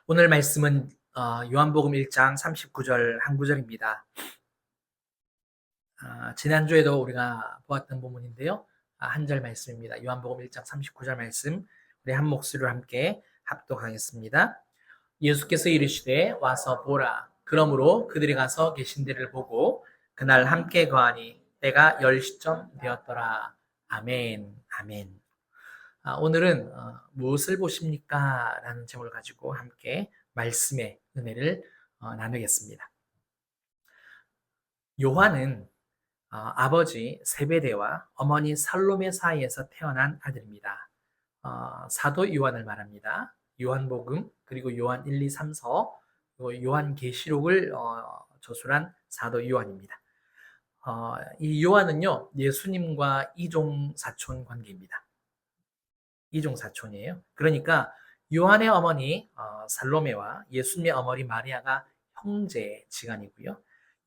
오늘 말씀은 요한복음 1장 39절 한 구절입니다. 지난주에도 우리가 보았던 부분인데요. 한 절 말씀입니다. 요한복음 1장 39절 말씀 우리 한 목소리로 함께 합독하겠습니다. 예수께서 이르시되 와서 보라. 그러므로 그들이 가서 계신 데를 보고 그날 함께 거하니 때가 10시쯤 되었더라. 아멘. 아멘. 오늘은 무엇을 보십니까? 라는 제목을 가지고 함께 말씀의 은혜를 나누겠습니다. 요한은 아버지 세베대와 어머니 살로메 사이에서 태어난 아들입니다. 사도 요한을 말합니다. 요한복음 그리고 요한 1, 2, 3서 요한계시록을 저술한 사도 요한입니다. 이 요한은요 예수님과 이종사촌 관계입니다. 이종사촌이에요. 그러니까 요한의 어머니 살로메와 예수님의 어머니 마리아가 형제지간이고요.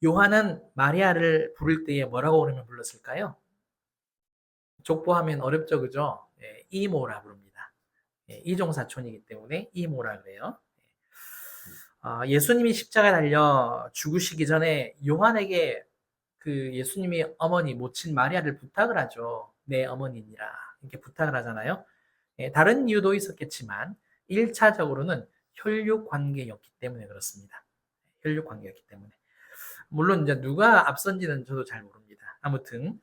요한은 마리아를 부를 때에 뭐라고 그러면 불렀을까요? 족보하면 어렵죠, 그죠? 이모라 부릅니다. 이종사촌이기 때문에 이모라 그래요. 예수님이 십자가에 달려 죽으시기 전에 요한에게 그 예수님이 어머니 모친 마리아를 부탁을 하죠. 내 어머니니라 이렇게 부탁을 하잖아요. 다른 이유도 있었겠지만 1차적으로는 혈육 관계였기 때문에 그렇습니다. 혈육 관계였기 때문에. 물론 이제 누가 앞선지는 저도 잘 모릅니다. 아무튼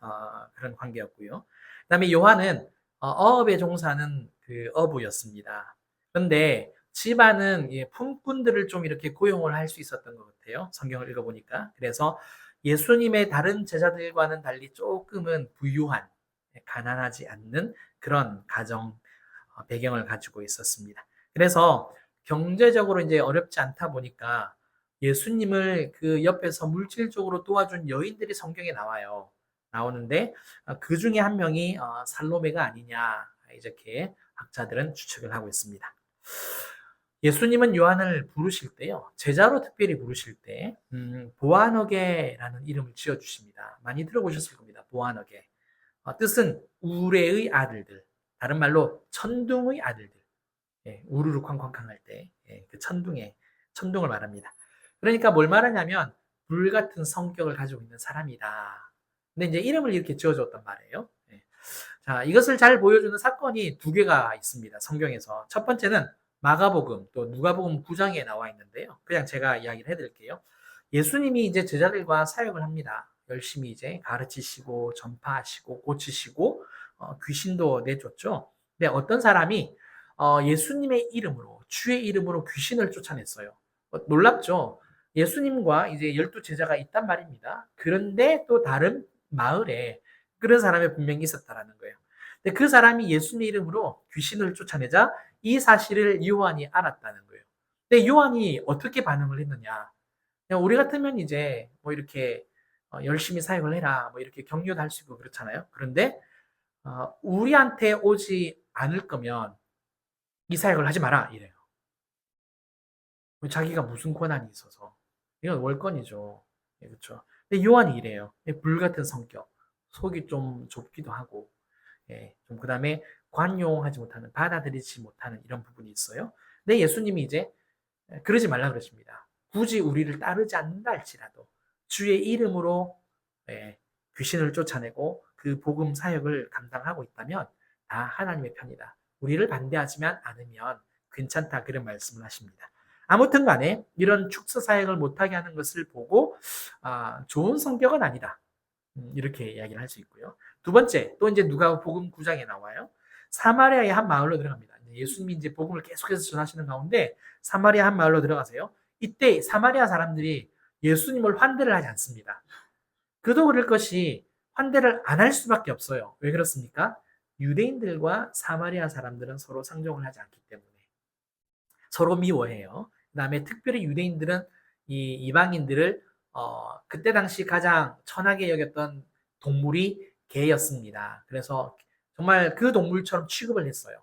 그런 관계였고요. 그다음에 요한은 어업에 종사하는 그 어부였습니다. 그런데 집안은 품꾼들을 좀 이렇게 고용을 할 수 있었던 것 같아요. 성경을 읽어보니까. 그래서 예수님의 다른 제자들과는 달리 조금은 부유한, 가난하지 않는 그런 가정 배경을 가지고 있었습니다. 그래서 경제적으로 이제 어렵지 않다 보니까 예수님을 그 옆에서 물질적으로 도와준 여인들이 성경에 나와요. 나오는데 그 중에 한 명이 살로메가 아니냐 이렇게 학자들은 추측을 하고 있습니다. 예수님은 요한을 부르실 때요. 제자로 특별히 부르실 때 보아너게라는 이름을 지어주십니다. 많이 들어보셨을 겁니다. 보아너게. 뜻은 우레의 아들들. 다른 말로 천둥의 아들들. 우르르 쾅쾅쾅 할 때, 그 천둥을 말합니다. 그러니까 뭘 말하냐면, 불 같은 성격을 가지고 있는 사람이다. 근데 이제 이름을 이렇게 지어줬단 말이에요. 자, 이것을 잘 보여주는 사건이 두 개가 있습니다. 성경에서. 첫 번째는 마가복음, 또 누가복음 9장에 나와 있는데요. 그냥 제가 이야기를 해드릴게요. 예수님이 이제 제자들과 사역을 합니다. 열심히 이제 가르치시고, 전파하시고, 고치시고, 귀신도 내줬죠. 근데 어떤 사람이 예수님의 이름으로, 주의 이름으로 귀신을 쫓아냈어요. 놀랍죠? 예수님과 이제 12제자가 있단 말입니다. 그런데 또 다른 마을에 그런 사람이 분명히 있었다라는 거예요. 근데 그 사람이 예수님의 이름으로 귀신을 쫓아내자 이 사실을 요한이 알았다는 거예요. 근데 요한이 어떻게 반응을 했느냐? 그냥 우리 같으면 이제 뭐 이렇게 열심히 사역을 해라, 뭐 이렇게 격려도 할 수 있고 그렇잖아요. 그런데 우리한테 오지 않을 거면 이 사역을 하지 마라 이래요. 자기가 무슨 권한이 있어서. 이건 월권이죠. 그렇죠. 근데 요한이 이래요. 불같은 성격, 속이 좀 좁기도 하고, 좀 그다음에 관용하지 못하는, 받아들이지 못하는 이런 부분이 있어요. 근데 예수님이 이제 그러지 말라 그러십니다. 굳이 우리를 따르지 않는다 할지라도 주의 이름으로 귀신을 쫓아내고 그 복음 사역을 감당하고 있다면 다 하나님의 편이다. 우리를 반대하지만 않으면 괜찮다 그런 말씀을 하십니다. 아무튼 간에 이런 축사 사역을 못하게 하는 것을 보고 좋은 성격은 아니다. 이렇게 이야기를 할 수 있고요. 두 번째, 또 이제 누가복음 9장에 나와요. 사마리아의 한 마을로 들어갑니다. 예수님이 이제 복음을 계속해서 전하시는 가운데 사마리아 한 마을로 들어가세요. 이때 사마리아 사람들이 예수님을 환대를 하지 않습니다. 그도 그럴 것이 환대를 안 할 수밖에 없어요. 왜 그렇습니까? 유대인들과 사마리아 사람들은 서로 상종을 하지 않기 때문에 서로 미워해요. 그다음에 특별히 유대인들은 이 이방인들을 그때 당시 가장 천하게 여겼던 동물이 개였습니다. 그래서 정말 그 동물처럼 취급을 했어요.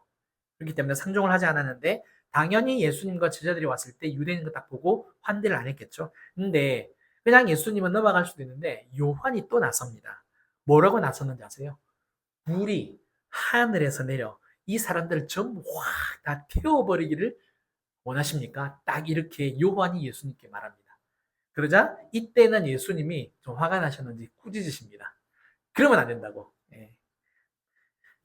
그렇기 때문에 상종을 하지 않았는데 당연히 예수님과 제자들이 왔을 때 유대인을 딱 보고 환대를 안 했겠죠. 근데 그냥 예수님은 넘어갈 수도 있는데 요한이 또 나섭니다. 뭐라고 나섰는지 아세요? 불이 하늘에서 내려 이 사람들을 전부 확 다 태워버리기를 원하십니까? 딱 이렇게 요한이 예수님께 말합니다. 그러자 이때는 예수님이 좀 화가 나셨는지 꾸짖으십니다. 그러면 안 된다고. 예.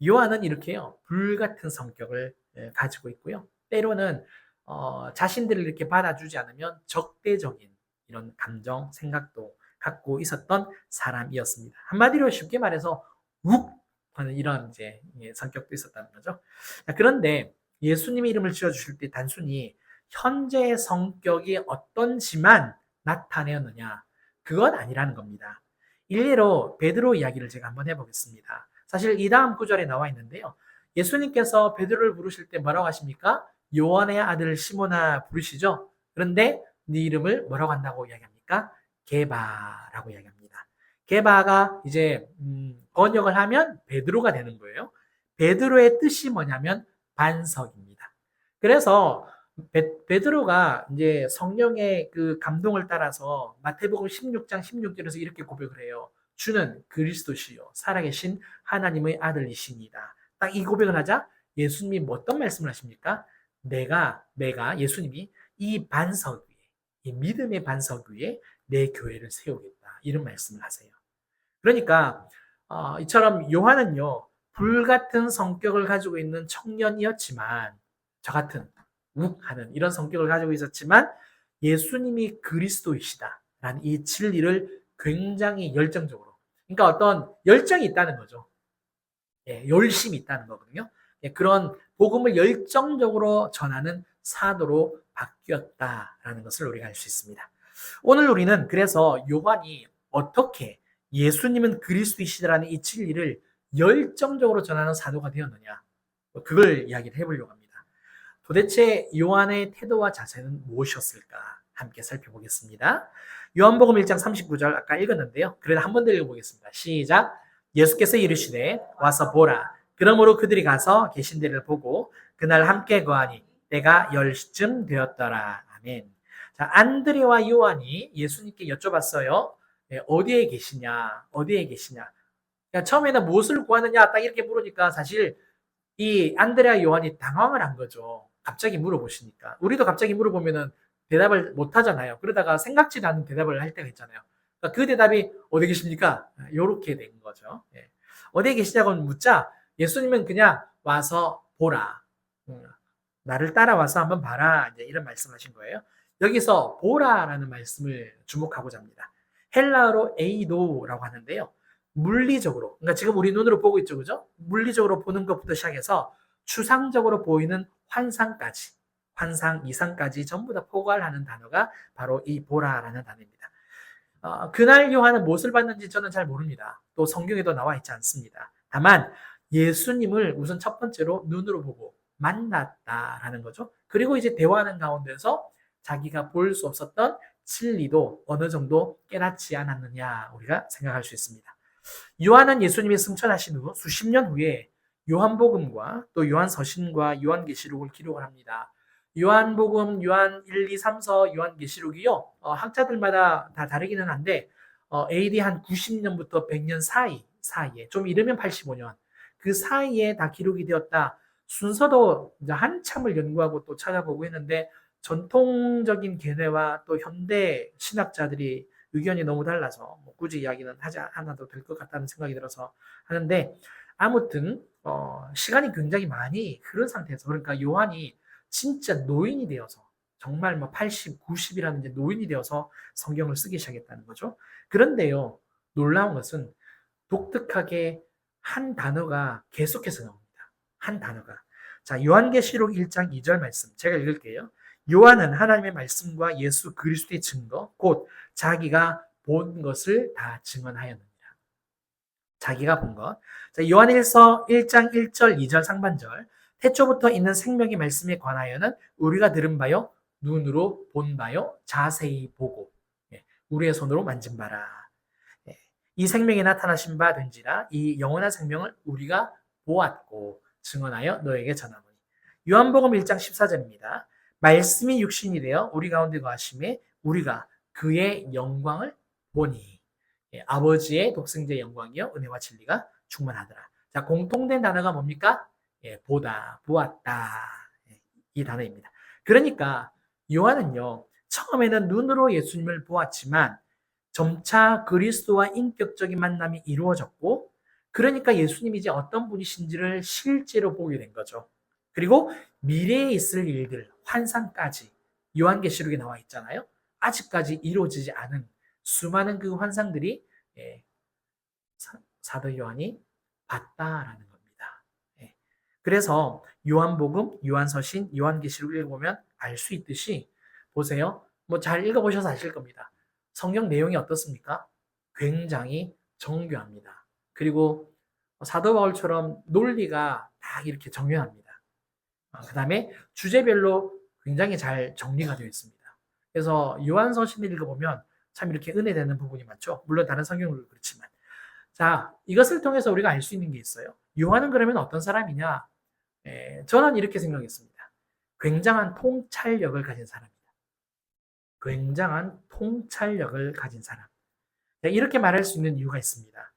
요한은 이렇게요, 불같은 성격을 가지고 있고요. 때로는 자신들을 이렇게 받아주지 않으면 적대적인 이런 감정, 생각도 갖고 있었던 사람이었습니다. 한마디로 쉽게 말해서 욱 하는 이런 이제 성격도 있었다는 거죠. 그런데 예수님의 이름을 지어주실 때 단순히 현재의 성격이 어떤지만 나타내었느냐? 그건 아니라는 겁니다. 일례로 베드로 이야기를 제가 한번 해보겠습니다. 사실 이 다음 구절에 나와 있는데요. 예수님께서 베드로를 부르실 때 뭐라고 하십니까? 요한의 아들 시몬아 부르시죠. 그런데 네 이름을 뭐라고 한다고 이야기합니까? 게바라고 이야기합니다. 게바가 이제 번역을 하면 베드로가 되는 거예요. 베드로의 뜻이 뭐냐면 반석입니다. 그래서 베드로가 이제 성령의 그 감동을 따라서 마태복음 16장 16절에서 이렇게 고백을 해요. 주는 그리스도시요 살아계신 하나님의 아들이십니다. 딱 이 고백을 하자 예수님이 뭐 어떤 말씀을 하십니까? 내가 예수님이 이 반석 위에, 이 믿음의 반석 위에 내 교회를 세우겠다. 이런 말씀을 하세요. 그러니까 이처럼 요한은요, 불같은 성격을 가지고 있는 청년이었지만, 저 같은 욱하는 이런 성격을 가지고 있었지만 예수님이 그리스도이시다라는 이 진리를 굉장히 열정적으로, 그러니까 어떤 열정이 있다는 거죠. 예, 열심이 있다는 거거든요. 예, 그런 복음을 열정적으로 전하는 사도로 바뀌었다라는 것을 우리가 알 수 있습니다. 오늘 우리는 그래서 요한이 어떻게 예수님은 그리스도이시다라는 이 진리를 열정적으로 전하는 사도가 되었느냐, 그걸 이야기를 해보려고 합니다. 도대체 요한의 태도와 자세는 무엇이었을까? 함께 살펴보겠습니다. 요한복음 1장 39절 아까 읽었는데요. 그래도 한 번 더 읽어보겠습니다. 시작. 예수께서 이르시되 와서 보라. 그러므로 그들이 가서 계신 데를 보고 그날 함께 거하니 때가 10시쯤 되었더라. 아멘. 자, 안드레와 요한이 예수님께 여쭤봤어요. 어디에 계시냐? 어디에 계시냐? 그러니까 처음에는 무엇을 구하느냐? 딱 이렇게 물으니까 사실 이 안드레와 요한이 당황을 한 거죠. 갑자기 물어보시니까. 우리도 갑자기 물어보면은 대답을 못 하잖아요. 그러다가 생각지도 않은 대답을 할 때가 있잖아요. 그러니까 그 대답이 어디 계십니까? 이렇게 된 거죠. 예. 어디에 계시냐고 묻자 예수님은 그냥 와서 보라. 나를 따라와서 한번 봐라. 이제 이런 말씀하신 거예요. 여기서 보라라는 말씀을 주목하고자 합니다. 헬라어로 에이도라고 하는데요. 물리적으로, 그러니까 지금 우리 눈으로 보고 있죠, 그죠? 물리적으로 보는 것부터 시작해서 추상적으로 보이는 환상까지, 환상 이상까지 전부 다 포괄하는 단어가 바로 이 보라라는 단어입니다. 그날 요한은 무엇을 봤는지 저는 잘 모릅니다. 또 성경에도 나와 있지 않습니다. 다만 예수님을 우선 첫 번째로 눈으로 보고 만났다라는 거죠. 그리고 이제 대화하는 가운데서 자기가 볼 수 없었던 진리도 어느 정도 깨닫지 않았느냐 우리가 생각할 수 있습니다. 요한은 예수님이 승천하신 후 수십 년 후에 요한복음과 또 요한서신과 요한계시록을 기록을 합니다. 요한복음, 요한 1, 2, 3서, 요한계시록이요. 학자들마다 다 다르기는 한데 AD 한 90년부터 100년 사이에 좀 이르면 85년 그 사이에 다 기록이 되었다. 순서도 이제 한참을 연구하고 또 찾아보고 했는데 전통적인 견해와 또 현대 신학자들이 의견이 너무 달라서 뭐 굳이 이야기는 하지 않아도 될 것 같다는 생각이 들어서 하는데 아무튼 시간이 굉장히 많이 흐른 상태에서 그러니까 요한이 진짜 노인이 되어서 정말 뭐 80, 90이라는 이제 노인이 되어서 성경을 쓰기 시작했다는 거죠. 그런데요, 놀라운 것은 독특하게 한 단어가 계속해서 나옵니다. 한 단어가. 자, 요한계시록 1장 2절 말씀 제가 읽을게요. 요한은 하나님의 말씀과 예수 그리스도의 증거 곧 자기가 본 것을 다 증언하였느니라. 자기가 본 것. 자, 요한일서 1장 1절 2절 상반절 태초부터 있는 생명의 말씀에 관하여는 우리가 들은 바요 눈으로 본 바요 자세히 보고 우리의 손으로 만진 바라. 이 생명이 나타나신 바 된지라 이 영원한 생명을 우리가 보았고 증언하여 너에게 전하노니. 요한복음 1장 14절입니다. 말씀이 육신이 되어 우리 가운데 거하심에 우리가 그의 영광을 보니. 아버지의 독생자의 영광이요 은혜와 진리가 충만하더라. 자, 공통된 단어가 뭡니까? 보다, 보았다. 이 단어입니다. 그러니까 요한은요, 처음에는 눈으로 예수님을 보았지만 점차 그리스도와 인격적인 만남이 이루어졌고, 그러니까 예수님이 이제 어떤 분이신지를 실제로 보게 된 거죠. 그리고 미래에 있을 일들, 환상까지 요한계시록에 나와 있잖아요. 아직까지 이루어지지 않은 수많은 그 환상들이 예, 사도 요한이 봤다라는 겁니다. 예. 그래서 요한복음, 요한서신, 요한계시록 읽어보면 알 수 있듯이 보세요. 뭐 잘 읽어보셔서 아실 겁니다. 성경 내용이 어떻습니까? 굉장히 정교합니다. 그리고 사도 바울처럼 논리가 딱 이렇게 정연합니다. 그 다음에 주제별로 굉장히 잘 정리가 되어 있습니다. 그래서 요한서신을 읽어보면 참 이렇게 은혜되는 부분이 많죠. 물론 다른 성경도 그렇지만. 자, 이것을 통해서 우리가 알 수 있는 게 있어요. 요한은 그러면 어떤 사람이냐? 저는 이렇게 생각했습니다. 굉장한 통찰력을 가진 사람이다. 굉장한 통찰력을 가진 사람. 이렇게 말할 수 있는 이유가 있습니다.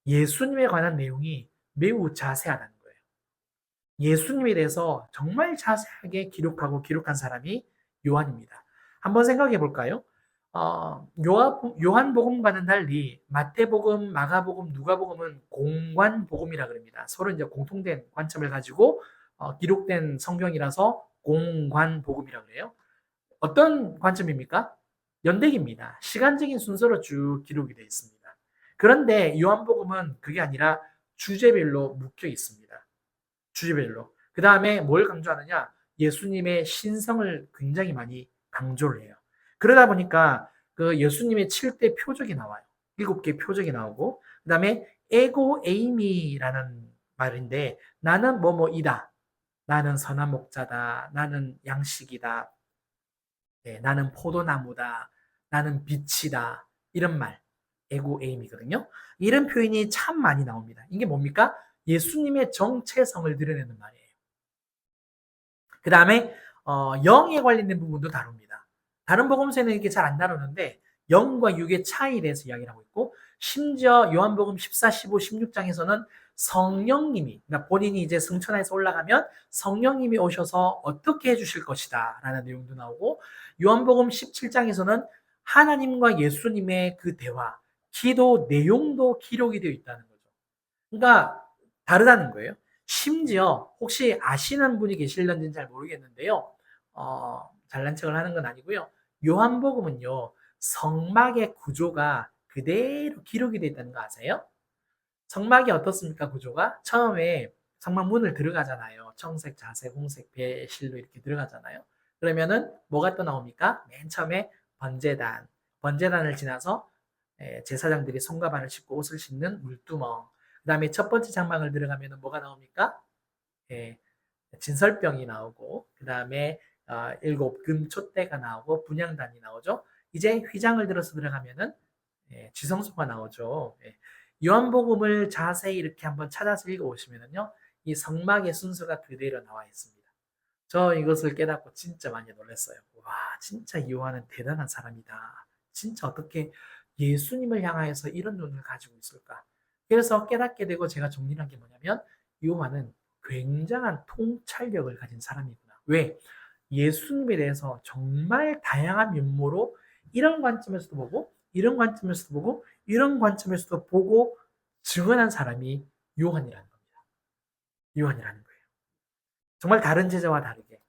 예수님에 관한 내용이 매우 자세하다는 거예요. 예수님에 대해서 정말 자세하게 기록한 사람이 요한입니다. 한번 생각해 볼까요? 요한복음과는 달리 마태복음, 마가복음, 누가복음은 공관복음이라 그럽니다. 서로 이제 공통된 관점을 가지고 기록된 성경이라서 공관복음이라 그래요. 어떤 관점입니까? 연대기입니다. 시간적인 순서로 쭉 기록이 되어 있습니다. 그런데 요한복음은 그게 아니라 주제별로 묶여 있습니다. 주제별로. 그 다음에 뭘 강조하느냐? 예수님의 신성을 굉장히 많이 강조를 해요. 그러다 보니까 그 예수님의 7대 표적이 나와요. 7개 표적이 나오고, 그 다음에 에고 에이미라는 말인데, 나는 뭐뭐이다. 나는 선한 목자다. 나는 양식이다. 네, 나는 포도나무다. 나는 빛이다. 이런 말. 에고 에임이거든요. 이런 표현이 참 많이 나옵니다. 이게 뭡니까? 예수님의 정체성을 드러내는 말이에요. 그 다음에 영에 관련된 부분도 다룹니다. 다른 복음서에는 이렇게 잘 안 다루는데 영과 육의 차이에 대해서 이야기를 하고 있고, 심지어 요한복음 14, 15, 16장에서는 성령님이, 그러니까 본인이 이제 승천해서 올라가면 성령님이 오셔서 어떻게 해주실 것이다 라는 내용도 나오고, 요한복음 17장에서는 하나님과 예수님의 그 대화, 기도 내용도 기록이 되어 있다는 거죠. 그러니까 다르다는 거예요. 심지어 혹시 아시는 분이 계실런지는 잘 모르겠는데요. 잘난 척을 하는 건 아니고요. 요한복음은요, 성막의 구조가 그대로 기록이 되어 있다는 거 아세요? 성막이 어떻습니까, 구조가? 처음에 성막 문을 들어가잖아요. 청색, 자색, 홍색, 배실로 이렇게 들어가잖아요. 그러면은 뭐가 또 나옵니까? 맨 처음에 번제단. 번제단을 지나서 제사장들이 손과 발을 씻고 옷을 씻는 물두멍. 그 다음에 첫 번째 장막을 들어가면 뭐가 나옵니까? 예, 진설병이 나오고, 그 다음에 7 금촛대가 나오고, 분향단이 나오죠. 이제 휘장을 들어서 들어가면은 지성소가 나오죠. 요한복음을 자세히 이렇게 한번 찾아서 읽어보시면요, 이 성막의 순서가 그대로 나와 있습니다. 저 이것을 깨닫고 진짜 많이 놀랐어요. 와, 진짜 요한은 대단한 사람이다. 진짜 어떻게 예수님을 향하여서 이런 눈을 가지고 있을까? 그래서 깨닫게 되고 제가 정리한 게 뭐냐면, 요한은 굉장한 통찰력을 가진 사람이구나. 왜? 예수님에 대해서 정말 다양한 면모로 이런 관점에서도 보고, 이런 관점에서도 보고, 이런 관점에서도 보고 증언한 사람이 요한이라는 겁니다. 요한이라는 거예요. 정말 다른 제자와 다르게.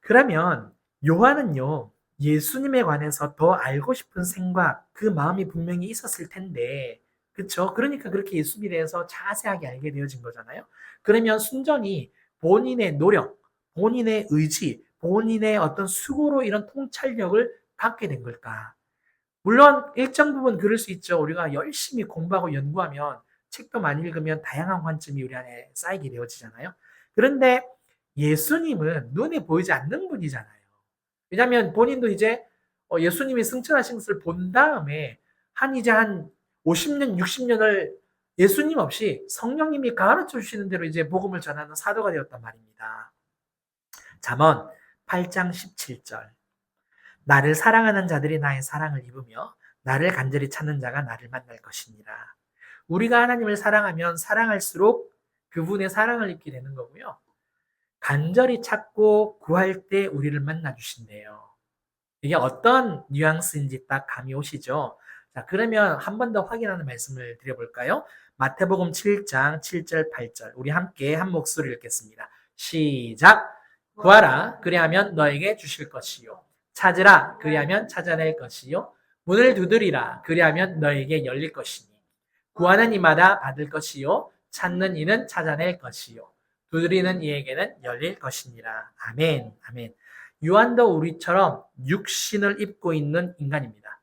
그러면 요한은요, 예수님에 관해서 더 알고 싶은 생각, 그 마음이 분명히 있었을 텐데, 그렇죠? 그러니까 그렇게 예수님에 대해서 자세하게 알게 되어진 거잖아요. 그러면 순전히 본인의 노력, 본인의 의지, 본인의 어떤 수고로 이런 통찰력을 갖게 된 걸까? 물론 일정 부분 그럴 수 있죠. 우리가 열심히 공부하고 연구하면, 책도 많이 읽으면 다양한 관점이 우리 안에 쌓이게 되어지잖아요. 그런데 예수님은 눈에 보이지 않는 분이잖아요. 왜냐하면 본인도 이제 예수님이 승천하신 것을 본 다음에 이제 한 50년, 60년을 예수님 없이 성령님이 가르쳐 주시는 대로 이제 복음을 전하는 사도가 되었단 말입니다. 잠언 8장 17절. 나를 사랑하는 자들이 나의 사랑을 입으며 나를 간절히 찾는 자가 나를 만날 것이니라. 우리가 하나님을 사랑하면 사랑할수록 그분의 사랑을 입게 되는 거고요. 간절히 찾고 구할 때 우리를 만나 주신대요. 이게 어떤 뉘앙스인지 딱 감이 오시죠? 자, 그러면 한 번 더 확인하는 말씀을 드려볼까요? 마태복음 7장 7절 8절 우리 함께 한 목소리 읽겠습니다. 시작! 구하라 그리하면 너에게 주실 것이요 찾으라 그리하면 찾아낼 것이요 문을 두드리라 그리하면 너에게 열릴 것이니 구하는 이마다 받을 것이요 찾는 이는 찾아낼 것이요 두드리는 이에게는 열릴 것이니라. 아멘. 아멘. 요한도 우리처럼 육신을 입고 있는 인간입니다.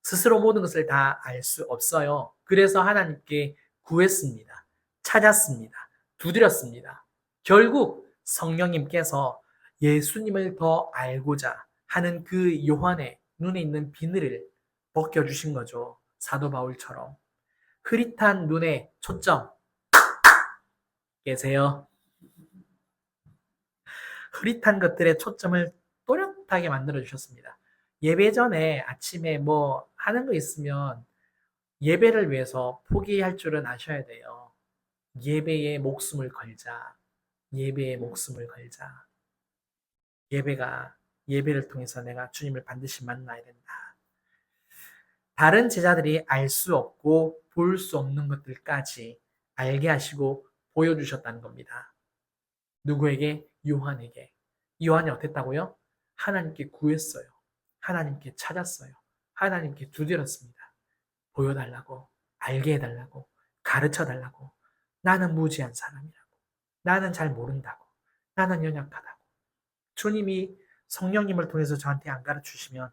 스스로 모든 것을 다 알 수 없어요. 그래서 하나님께 구했습니다. 찾았습니다. 두드렸습니다. 결국 성령님께서 예수님을 더 알고자 하는 그 요한의 눈에 있는 비늘을 벗겨주신 거죠. 사도 바울처럼. 흐릿한 눈에 초점 계세요. 흐릿한 것들에 초점을 또렷하게 만들어 주셨습니다. 예배 전에 아침에 뭐 하는 거 있으면 예배를 위해서 포기할 줄은 아셔야 돼요. 예배에 목숨을 걸자. 예배에 목숨을 걸자. 예배를 통해서 내가 주님을 반드시 만나야 된다. 다른 제자들이 알 수 없고 볼 수 없는 것들까지 알게 하시고 보여주셨다는 겁니다. 누구에게? 요한에게. 요한이 어땠다고요? 하나님께 구했어요. 하나님께 찾았어요. 하나님께 두드렸습니다. 보여달라고, 알게 해달라고, 가르쳐달라고. 나는 무지한 사람이라고. 나는 잘 모른다고. 나는 연약하다고. 주님이 성령님을 통해서 저한테 안 가르치시면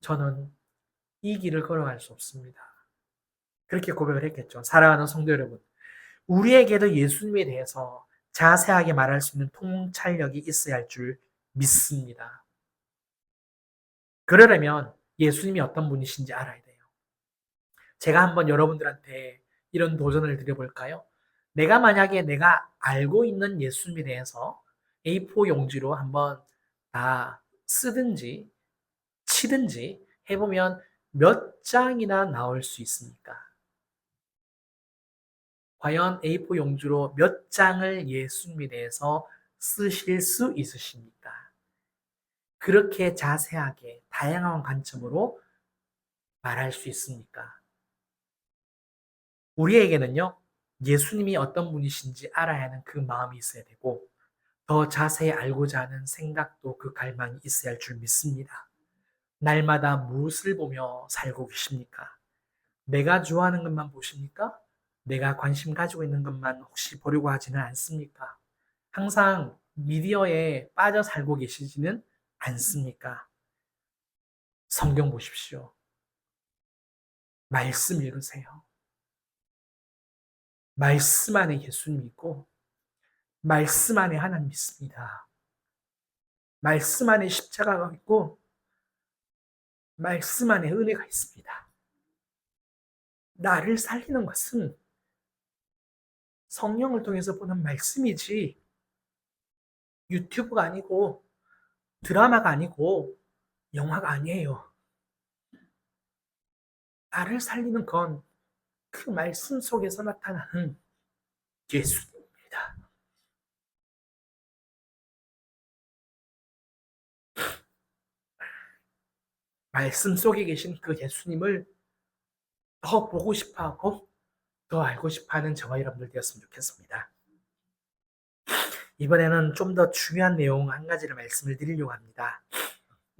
저는 이 길을 걸어갈 수 없습니다. 그렇게 고백을 했겠죠. 사랑하는 성도 여러분. 우리에게도 예수님에 대해서 자세하게 말할 수 있는 통찰력이 있어야 할 줄 믿습니다. 그러려면 예수님이 어떤 분이신지 알아야 돼요. 제가 한번 여러분들한테 이런 도전을 드려볼까요? 만약에 내가 알고 있는 예수님에 대해서 A4 용지로 한번 다 쓰든지 치든지 해보면 몇 장이나 나올 수 있습니까? 과연 A4 용지로 몇 장을 예수님에 대해서 쓰실 수 있으십니까? 그렇게 자세하게 다양한 관점으로 말할 수 있습니까? 우리에게는요, 예수님이 어떤 분이신지 알아야 하는 그 마음이 있어야 되고, 더 자세히 알고자 하는 생각도 그 갈망이 있어야 할 줄 믿습니다. 날마다 무엇을 보며 살고 계십니까? 내가 좋아하는 것만 보십니까? 내가 관심 가지고 있는 것만 혹시 보려고 하지는 않습니까? 항상 미디어에 빠져 살고 계시지는 않습니까? 성경 보십시오. 말씀 읽으세요. 말씀 안에 예수님 있고, 말씀 안에 하나님 있습니다. 말씀 안에 십자가가 있고, 말씀 안에 은혜가 있습니다. 나를 살리는 것은 성령을 통해서 보는 말씀이지, 유튜브가 아니고, 드라마가 아니고, 영화가 아니에요. 나를 살리는 건 그 말씀 속에서 나타나는 예수님입니다. 말씀 속에 계신 그 예수님을 더 보고 싶어 하고, 더 알고 싶어 하는 저와 여러분들 되었으면 좋겠습니다. 이번에는 좀 더 중요한 내용 한 가지를 말씀을 드리려고 합니다.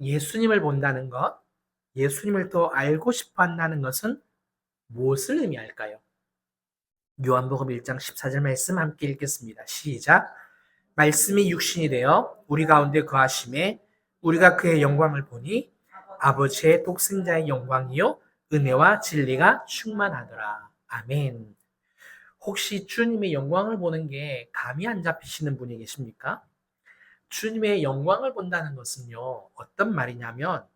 예수님을 본다는 것, 예수님을 더 알고 싶어 한다는 것은 무엇을 의미할까요? 요한복음 1장 14절 말씀 함께 읽겠습니다. 시작. 말씀이 육신이 되어 우리 가운데 거하심에 우리가 그의 영광을 보니 아버지의 독생자의 영광이요 은혜와 진리가 충만하더라. 아멘. 혹시 주님의 영광을 보는 게 감이 안 잡히시는 분이 계십니까? 주님의 영광을 본다는 것은요, 어떤 말이냐면,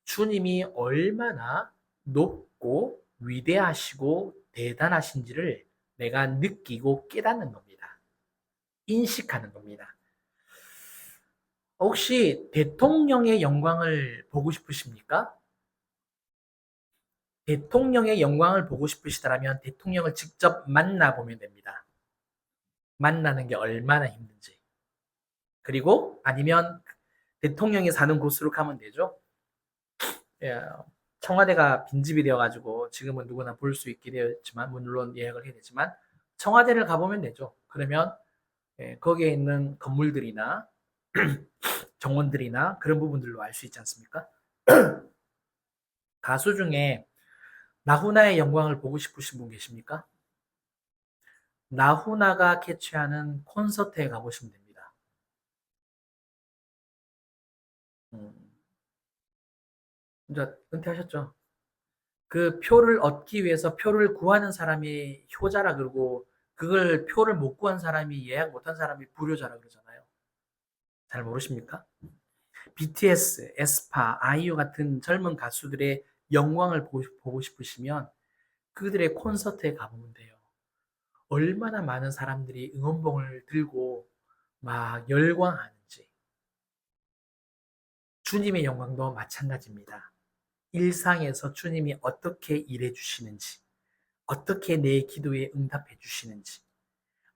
주님이 얼마나 높고 위대하시고 대단하신지를 내가 느끼고 깨닫는 겁니다. 인식하는 겁니다. 혹시 대통령의 영광을 보고 싶으십니까? 대통령의 영광을 보고 싶으시다면 대통령을 직접 만나보면 됩니다. 만나는 게 얼마나 힘든지. 그리고 아니면 대통령이 사는 곳으로 가면 되죠. 예, 청와대가 빈집이 되어가지고 지금은 누구나 볼 수 있게 되었지만 물론 예약을 해야 되지만 청와대를 가보면 되죠. 그러면 거기에 있는 건물들이나 정원들이나 그런 부분들로 알 수 있지 않습니까? 가수 중에 나훈아의 영광을 보고 싶으신 분 계십니까? 나훈아가 개최하는 콘서트에 가보시면 됩니다. 음, 이제 은퇴하셨죠? 그 표를 얻기 위해서 표를 구하는 사람이 효자라 그러고 그걸 표를 못 구한 사람이 예약 못한 사람이 불효자라 그러잖아요. 잘 모르십니까? BTS, 에스파, 아이유 같은 젊은 가수들의 영광을 보고 싶으시면 그들의 콘서트에 가보면 돼요. 얼마나 많은 사람들이 응원봉을 들고 막 열광하는지. 주님의 영광도 마찬가지입니다. 일상에서 주님이 어떻게 일해 주시는지, 어떻게 내 기도에 응답해 주시는지,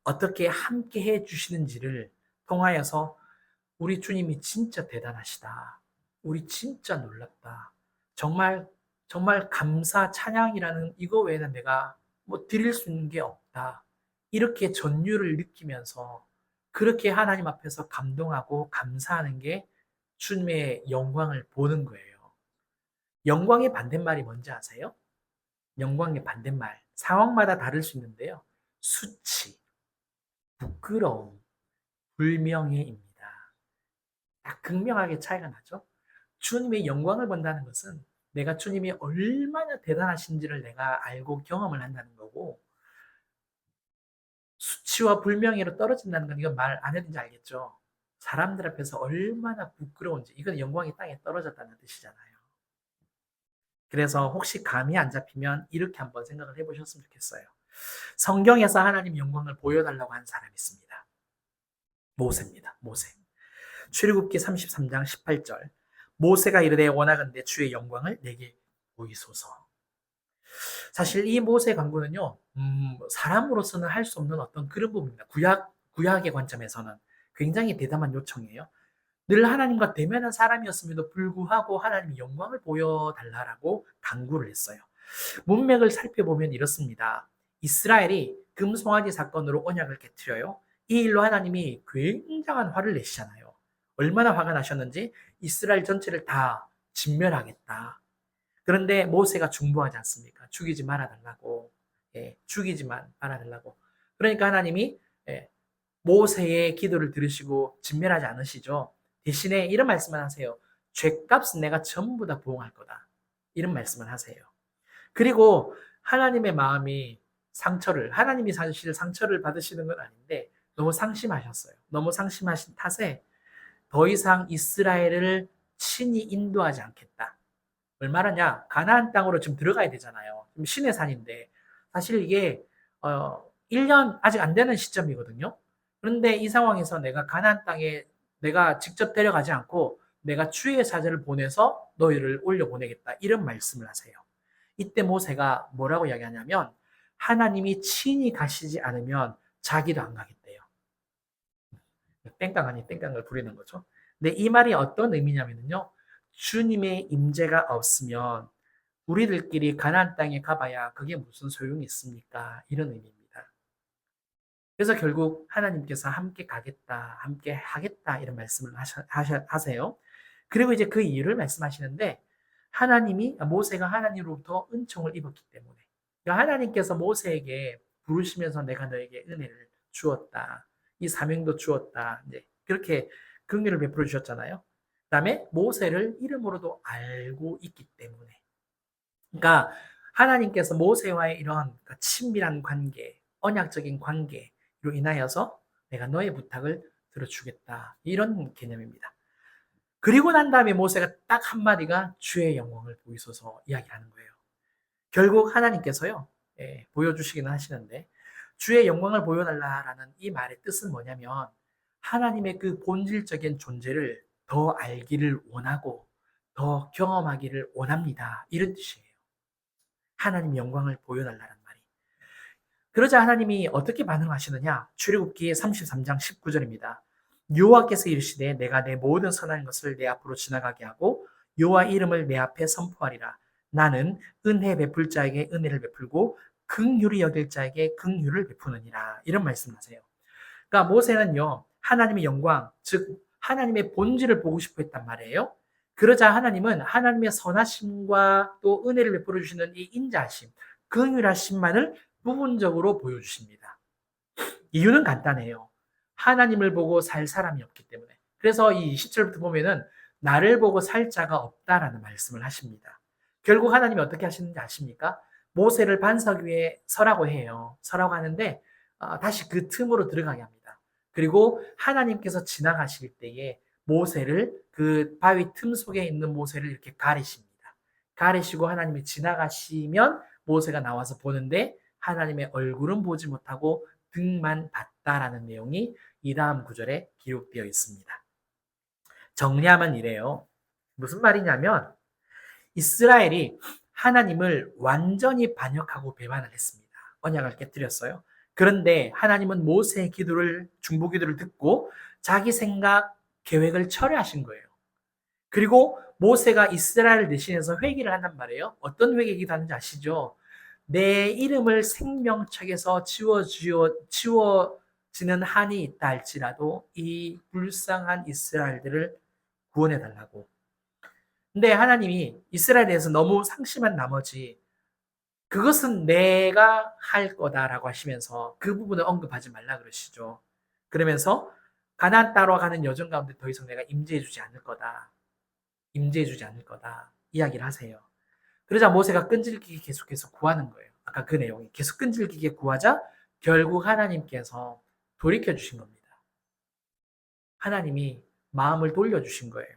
어떻게 함께 해 주시는지를 통하여서 우리 주님이 진짜 대단하시다. 우리 진짜 놀랍다. 정말, 정말 감사, 찬양이라는 이거 외에는 내가 뭐 드릴 수 있는 게 없다. 이렇게 전율을 느끼면서 그렇게 하나님 앞에서 감동하고 감사하는 게 주님의 영광을 보는 거예요. 영광의 반대말이 뭔지 아세요? 영광의 반대말. 상황마다 다를 수 있는데요. 수치, 부끄러움, 불명예입니다. 딱 극명하게 차이가 나죠? 주님의 영광을 본다는 것은 내가 주님이 얼마나 대단하신지를 내가 알고 경험을 한다는 거고, 수치와 불명예로 떨어진다는 건 이건 말 안 해도 알겠죠? 사람들 앞에서 얼마나 부끄러운지, 이건 영광이 땅에 떨어졌다는 뜻이잖아요. 그래서 혹시 감이 안 잡히면 이렇게 한번 생각을 해보셨으면 좋겠어요. 성경에서 하나님 영광을 보여달라고 한 사람이 있습니다. 모세입니다. 모세. 출애굽기 33장 18절. 모세가 이르되 원하건대 주의 영광을 내게 보이소서. 사실 이 모세 강구는요, 사람으로서는 할 수 없는 어떤 그런 부분입니다. 구약의 관점에서는 굉장히 대담한 요청이에요. 늘 하나님과 대면한 사람이었음에도 불구하고 하나님의 영광을 보여달라고 강구를 했어요. 문맥을 살펴보면 이렇습니다. 이스라엘이 금송아지 사건으로 언약을 깨뜨려요. 이 일로 하나님이 굉장한 화를 내시잖아요. 얼마나 화가 나셨는지 이스라엘 전체를 다 진멸하겠다. 그런데 모세가 중보하지 않습니까? 죽이지 말아달라고. 예, 죽이지만 말아달라고. 그러니까 하나님이 예, 모세의 기도를 들으시고 진멸하지 않으시죠. 대신에 이런 말씀을 하세요. 죄값은 내가 전부 다 보응할 거다. 이런 말씀을 하세요. 그리고 하나님의 마음이 하나님이 사실 상처를 받으시는 건 아닌데 너무 상심하셨어요. 너무 상심하신 탓에 더 이상 이스라엘을 친히 인도하지 않겠다. 얼마나냐? 가나안 땅으로 지금 들어가야 되잖아요. 지금 신의 산인데 사실 이게 1년 아직 안 되는 시점이거든요. 그런데 이 상황에서 내가 가나안 땅에 내가 직접 데려가지 않고 내가 주의 사자를 보내서 너희를 올려 보내겠다. 이런 말씀을 하세요. 이때 모세가 뭐라고 이야기하냐면 하나님이 친히 가시지 않으면 자기도 안 가겠대요. 땡깡 아닌 땡깡을 부리는 거죠. 근데 이 말이 어떤 의미냐면요. 주님의 임재가 없으면 우리들끼리 가나안 땅에 가봐야 그게 무슨 소용이 있습니까? 이런 의미입니다. 그래서 결국 하나님께서 함께 가겠다, 함께 하겠다 이런 말씀을 하세요. 그리고 이제 그 이유를 말씀하시는데 모세가 하나님으로부터 은총을 입었기 때문에 그러니까 하나님께서 모세에게 부르시면서 내가 너에게 은혜를 주었다. 이 사명도 주었다. 이제 그렇게 긍휼을 베풀어 주셨잖아요. 그다음에 모세를 이름으로도 알고 있기 때문에 그러니까 하나님께서 모세와의 이런 친밀한 관계, 언약적인 관계로 인하여서 내가 너의 부탁을 들어주겠다. 이런 개념입니다. 그리고 난 다음에 모세가 딱 한마디가 주의 영광을 보이소서 이야기하는 거예요. 결국 하나님께서요, 보여주시기는 하시는데, 주의 영광을 보여달라라는 이 말의 뜻은 뭐냐면, 하나님의 그 본질적인 존재를 더 알기를 원하고, 더 경험하기를 원합니다. 이런 뜻이에요. 하나님 영광을 보여달라는 말이. 그러자 하나님이 어떻게 반응하시느냐? 출애굽기 33장 19절입니다. 여호와께서 이르시되 내가 내 모든 선한 것을 내 앞으로 지나가게 하고 여호와 이름을 내 앞에 선포하리라. 나는 은혜 베풀 자에게 은혜를 베풀고 긍휼히 여길 자에게 긍휼을 베푸느니라. 이런 말씀하세요. 그러니까 모세는요, 하나님의 영광, 즉 하나님의 본질을 보고 싶어 했단 말이에요. 그러자 하나님은 하나님의 선하심과 또 은혜를 베풀어 주시는 이 인자하심, 긍휼하심만을 부분적으로 보여주십니다. 이유는 간단해요. 하나님을 보고 살 사람이 없기 때문에. 그래서 이 20절부터 보면은 나를 보고 살 자가 없다라는 말씀을 하십니다. 결국 하나님이 어떻게 하시는지 아십니까? 모세를 반석 위에 서라고 해요. 서라고 하는데 다시 그 틈으로 들어가게 합니다. 그리고 하나님께서 지나가실 때에 모세를 그 바위 틈 속에 있는 모세를 이렇게 가리십니다. 가리시고 하나님이 지나가시면 모세가 나와서 보는데 하나님의 얼굴은 보지 못하고 등만 봤다라는 내용이 이 다음 구절에 기록되어 있습니다. 정리하면 이래요. 무슨 말이냐면 이스라엘이 하나님을 완전히 반역하고 배반을 했습니다. 언약을 깨뜨렸어요. 그런데 하나님은 모세의 기도를 중보 기도를 듣고 자기 생각 계획을 철회하신 거예요. 그리고 모세가 이스라엘을 대신해서 회개를 한단 말이에요. 어떤 회개 기도하는지 아시죠? 내 이름을 생명책에서 지워지는 한이 있다 할지라도 이 불쌍한 이스라엘들을 구원해 달라고. 근데 하나님이 이스라엘에 대해서 너무 상심한 나머지 그것은 내가 할 거다라고 하시면서 그 부분을 언급하지 말라 그러시죠. 그러면서 가나안 땅으로 가는 여정 가운데 더 이상 내가 임재해 주지 않을 거다. 임재해 주지 않을 거다. 이야기를 하세요. 그러자 모세가 끈질기게 계속해서 구하는 거예요. 아까 그 내용이 계속 끈질기게 구하자 결국 하나님께서 돌이켜 주신 겁니다. 하나님이 마음을 돌려주신 거예요.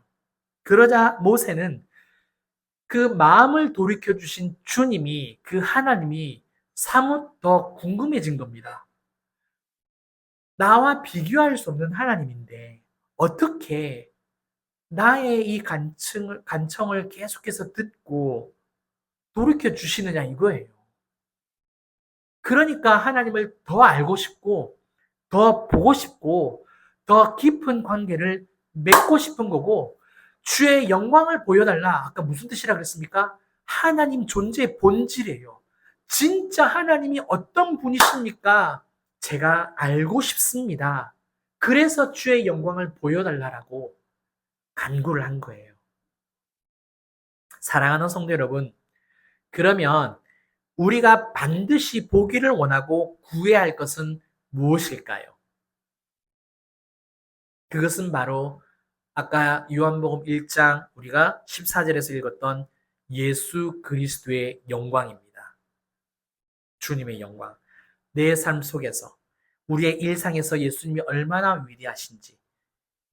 그러자 모세는 그 마음을 돌이켜 주신 주님이 그 하나님이 사뭇 더 궁금해진 겁니다. 나와 비교할 수 없는 하나님인데 어떻게 나의 이 간청을 계속해서 듣고 돌이켜 주시느냐 이거예요. 그러니까 하나님을 더 알고 싶고 더 보고 싶고 더 깊은 관계를 맺고 싶은 거고 주의 영광을 보여달라. 아까 무슨 뜻이라 그랬습니까? 하나님 존재의 본질이에요. 진짜 하나님이 어떤 분이십니까? 제가 알고 싶습니다. 그래서 주의 영광을 보여달라고 간구를 한 거예요. 사랑하는 성도 여러분, 그러면 우리가 반드시 보기를 원하고 구해야 할 것은 무엇일까요? 그것은 바로 아까 요한복음 1장 우리가 14절에서 읽었던 예수 그리스도의 영광입니다. 주님의 영광. 내 삶 속에서 우리의 일상에서 예수님이 얼마나 위대하신지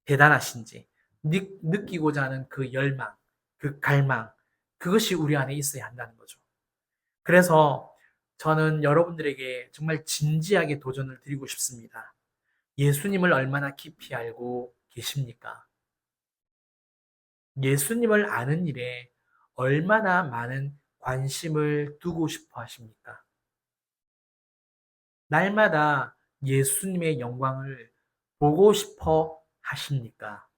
대단하신지 느끼고자 하는 그 열망, 그 갈망 그것이 우리 안에 있어야 한다는 거죠. 그래서 저는 여러분들에게 정말 진지하게 도전을 드리고 싶습니다. 예수님을 얼마나 깊이 알고 계십니까? 예수님을 아는 일에 얼마나 많은 관심을 두고 싶어 하십니까? 날마다 예수님의 영광을 보고 싶어 하십니까?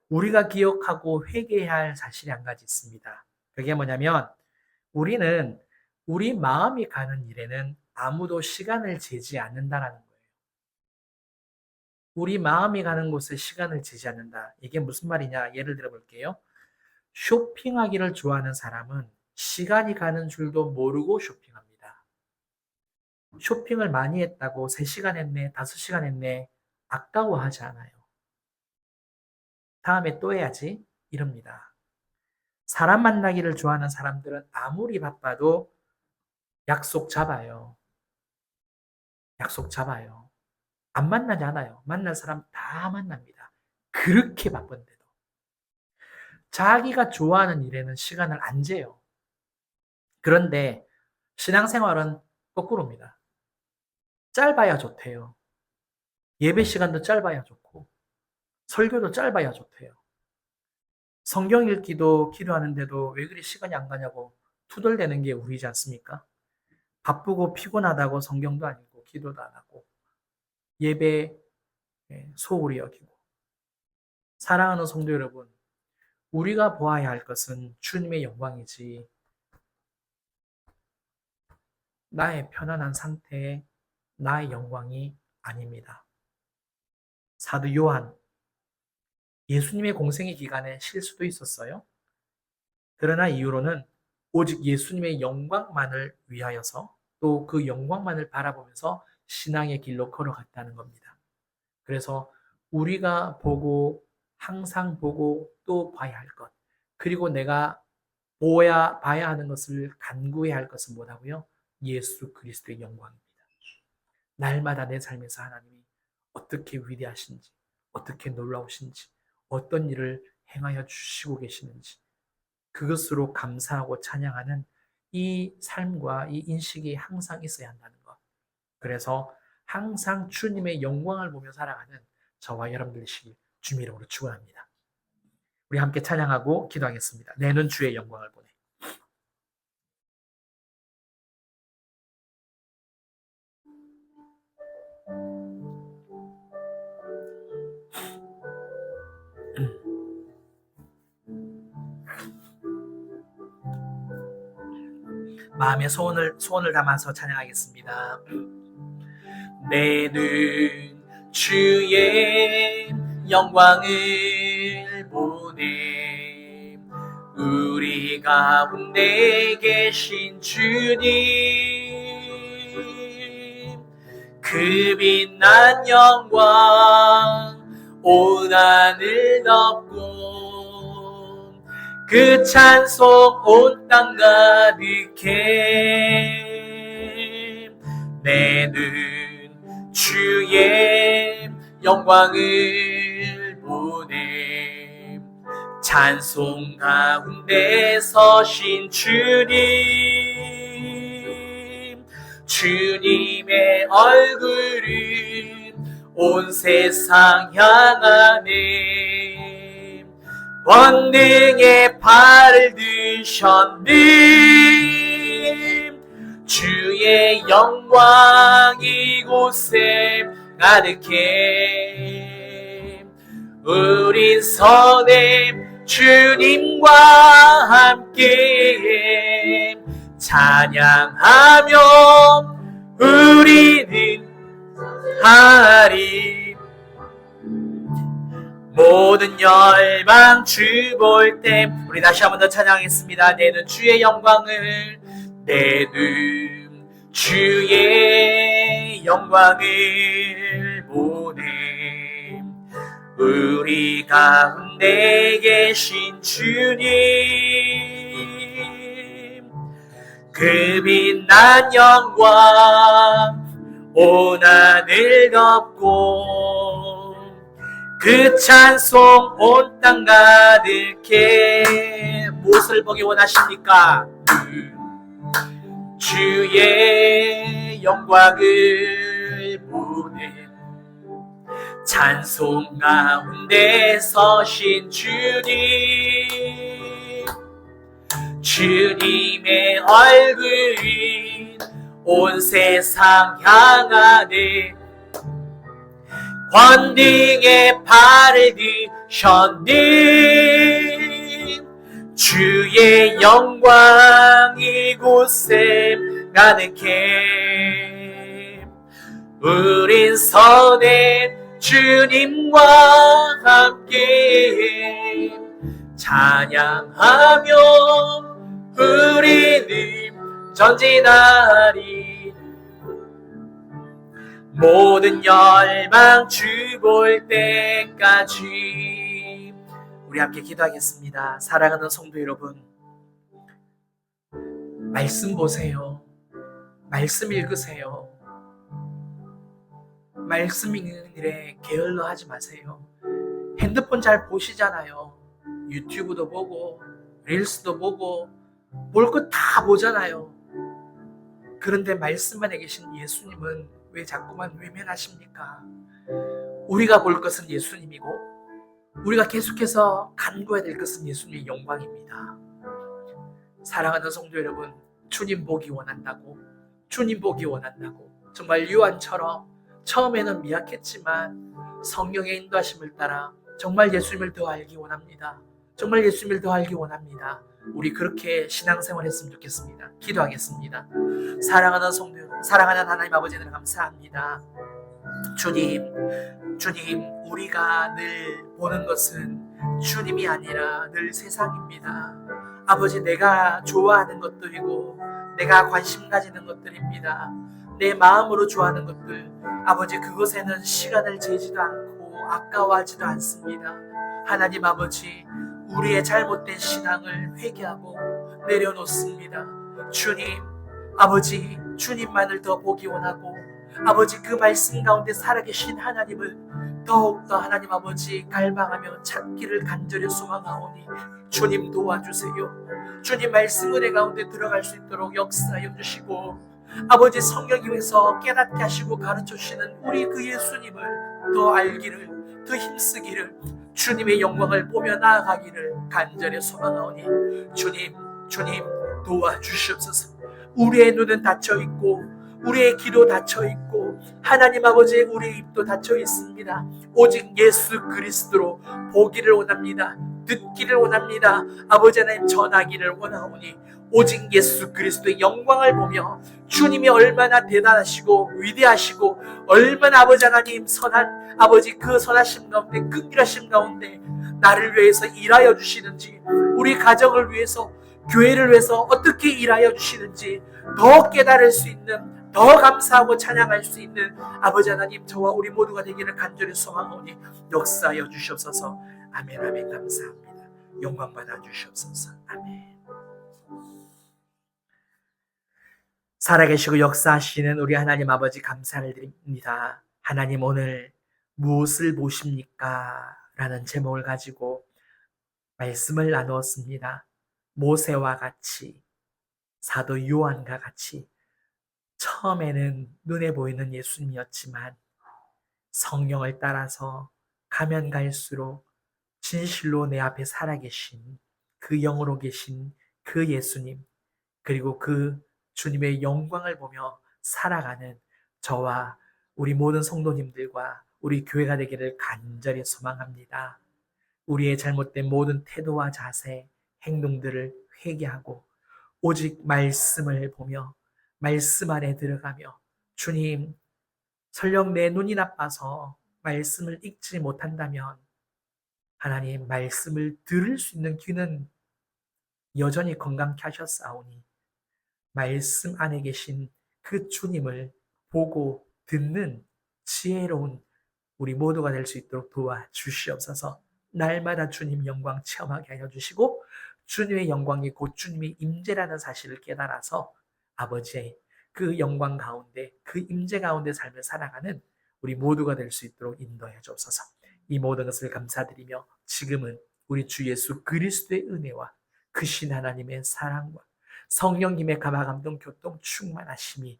우리가 기억하고 회개해야 할 사실이 한 가지 있습니다. 그게 뭐냐면 우리는 우리 마음이 가는 일에는 아무도 시간을 재지 않는다라는 거예요. 우리 마음이 가는 곳에 시간을 재지 않는다. 이게 무슨 말이냐? 예를 들어 볼게요. 쇼핑하기를 좋아하는 사람은 시간이 가는 줄도 모르고 쇼핑합니다. 쇼핑을 많이 했다고 3시간 했네, 5시간 했네, 아까워하지 않아요. 다음에 또 해야지, 이럽니다. 사람 만나기를 좋아하는 사람들은 아무리 바빠도 약속 잡아요. 약속 잡아요. 안 만나지 않아요. 만날 사람 다 만납니다. 그렇게 바쁜데도. 자기가 좋아하는 일에는 시간을 안 재요. 그런데 신앙생활은 거꾸로입니다. 짧아야 좋대요. 예배 시간도 짧아야 좋고, 설교도 짧아야 좋대요. 성경 읽기도 기도하는데도 왜 그리 시간이 안 가냐고 투덜대는 게 우리지 않습니까? 바쁘고 피곤하다고 성경도 안 읽고 기도도 안 하고 예배 소홀히 여기고. 사랑하는 성도 여러분, 우리가 보아야 할 것은 주님의 영광이지 나의 편안한 상태에 나의 영광이 아닙니다. 사도 요한, 예수님의 공생의 기간에 실수도 있었어요. 그러나 이후로는 오직 예수님의 영광만을 위하여서 또 그 영광만을 바라보면서 신앙의 길로 걸어갔다는 겁니다. 그래서 우리가 보고 항상 보고 또 봐야 할 것, 그리고 내가 봐야 하는 것을 간구해야 할 것은 뭐라고요? 예수 그리스도의 영광입니다. 날마다 내 삶에서 하나님이 어떻게 위대하신지, 어떻게 놀라우신지, 어떤 일을 행하여 주시고 계시는지 그것으로 감사하고 찬양하는 이 삶과 이 인식이 항상 있어야 한다는 것. 그래서 항상 주님의 영광을 보며 살아가는 저와 여러분들 되시길 주님 이름으로 축원합니다. 우리 함께 찬양하고 기도하겠습니다. 내는 주의 영광을 보내. 마음의 소원을 담아서 찬양하겠습니다. 내는 주의 영광을 보내. 우리 가운데 계신 주님, 그 빛난 영광 온 하늘 덮고 그 찬송 온 땅 가득해. 내는 주의 영광을 보내. 찬송 가운데 서신 주님, 주님의 얼굴은 온 세상 향하네. 권능의 팔을 드셨네. 주의 영광 이곳에 가득해. 우린 선해 주님과 함께 찬양하며 우리는 하리. 모든 열방 주 볼 때 우리 다시 한 번 더 찬양하겠습니다. 내는 주의 영광을, 내는 주의 영광을 보내. 우리 가운데 계신 주님, 그 빛난 영광 온 하늘 덮고 그 찬송 온 땅 가득해. 무엇을 보기 원하십니까? 주의 영광을 보내. 찬송 가운데 서신 주님, 주님의 얼굴이 온 세상 향하네. 권능의 팔을 드셨네. 주의 영광 이곳에 가득해. 우린 선해 주님과 함께 찬양하며 우리는 전진하리. 모든 열방 주 볼 때까지. 우리 함께 기도하겠습니다. 사랑하는 성도 여러분, 말씀 보세요. 말씀 읽으세요. 말씀 읽는 일에 게을러 하지 마세요. 핸드폰 잘 보시잖아요. 유튜브도 보고 릴스도 보고 볼 것 다 보잖아요. 그런데 말씀 안에 계신 예수님은 왜 자꾸만 외면하십니까? 우리가 볼 것은 예수님이고 우리가 계속해서 간구해야 될 것은 예수님의 영광입니다. 사랑하는 성도 여러분, 주님 보기 원한다고 주님 보기 원한다고. 정말 요한처럼 처음에는 미약했지만 성령의 인도하심을 따라 정말 예수님을 더 알기 원합니다. 정말 예수님을 더 알기 원합니다. 우리 그렇게 신앙생활 했으면 좋겠습니다. 기도하겠습니다. 사랑하는 성도 여러분, 사랑하는 하나님 아버지들 감사합니다. 주님, 우리가 늘 보는 것은 주님이 아니라 늘 세상입니다. 아버지, 내가 좋아하는 것들이고 내가 관심 가지는 것들입니다. 내 마음으로 좋아하는 것들, 아버지, 그것에는 시간을 재지도 않고 아까워하지도 않습니다. 하나님 아버지, 우리의 잘못된 신앙을 회개하고 내려놓습니다. 주님, 아버지, 주님만을 더 보기 원하고 아버지, 그 말씀 가운데 살아계신 하나님을 더욱더 하나님 아버지 갈망하며 찾기를 간절히 소망하오니 주님 도와주세요. 주님 말씀 은혜 가운데 들어갈 수 있도록 역사하여 주시고 아버지, 성령님께서 깨닫게 하시고 가르쳐 주시는 우리 그 예수님을 더 알기를, 더 힘쓰기를, 주님의 영광을 보며 나아가기를 간절히 소망하오니 주님 도와주시옵소서. 우리의 눈은 닫혀 있고 우리의 귀도 닫혀 있고 하나님 아버지, 우리의 입도 닫혀 있습니다. 오직 예수 그리스도로 보기를 원합니다. 듣기를 원합니다. 아버지 하나님, 전하기를 원하오니 오직 예수 그리스도의 영광을 보며 주님이 얼마나 대단하시고 위대하시고 얼마나 아버지 하나님 선한 아버지, 그 선하심 가운데 긍휼하심 가운데 나를 위해서 일하여 주시는지, 우리 가정을 위해서, 교회를 위해서 어떻게 일하여 주시는지 더 깨달을 수 있는, 더 감사하고 찬양할 수 있는 아버지 하나님, 저와 우리 모두가 되기를 간절히 소망하오니 역사하여 주시옵소서. 아멘. 아멘. 감사합니다. 영광 받아 주시옵소서. 아멘. 살아계시고 역사하시는 우리 하나님 아버지, 감사를 드립니다. 하나님, 오늘 무엇을 보십니까? 라는 제목을 가지고 말씀을 나누었습니다. 모세와 같이, 사도 요한과 같이 처음에는 눈에 보이는 예수님이었지만 성령을 따라서 가면 갈수록 진실로 내 앞에 살아계신 그 영으로 계신 그 예수님, 그리고 그 주님의 영광을 보며 살아가는 저와 우리 모든 성도님들과 우리 교회가 되기를 간절히 소망합니다. 우리의 잘못된 모든 태도와 자세, 행동들을 회개하고 오직 말씀을 보며 말씀 안에 들어가며, 주님, 설령 내 눈이 나빠서 말씀을 읽지 못한다면 하나님, 말씀을 들을 수 있는 귀는 여전히 건강케 하셨사오니 말씀 안에 계신 그 주님을 보고 듣는 지혜로운 우리 모두가 될 수 있도록 도와주시옵소서. 날마다 주님 영광 체험하게 하여 주시고 주님의 영광이 곧 주님의 임재라는 사실을 깨달아서 아버지의 그 영광 가운데, 그 임재 가운데 삶을 살아가는 우리 모두가 될 수 있도록 인도해 주옵소서. 이 모든 것을 감사드리며 지금은 우리 주 예수 그리스도의 은혜와 크신 하나님의 사랑과 성령님의 감화감동 교통 충만하심이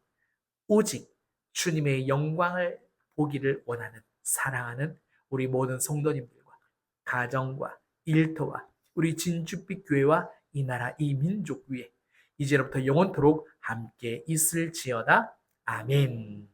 오직 주님의 영광을 보기를 원하는, 사랑하는 우리 모든 성도님들과 가정과 일터와 우리 진주빛 교회와 이 나라 이 민족 위에 이제로부터 영원토록 함께 있을지어다. 아멘.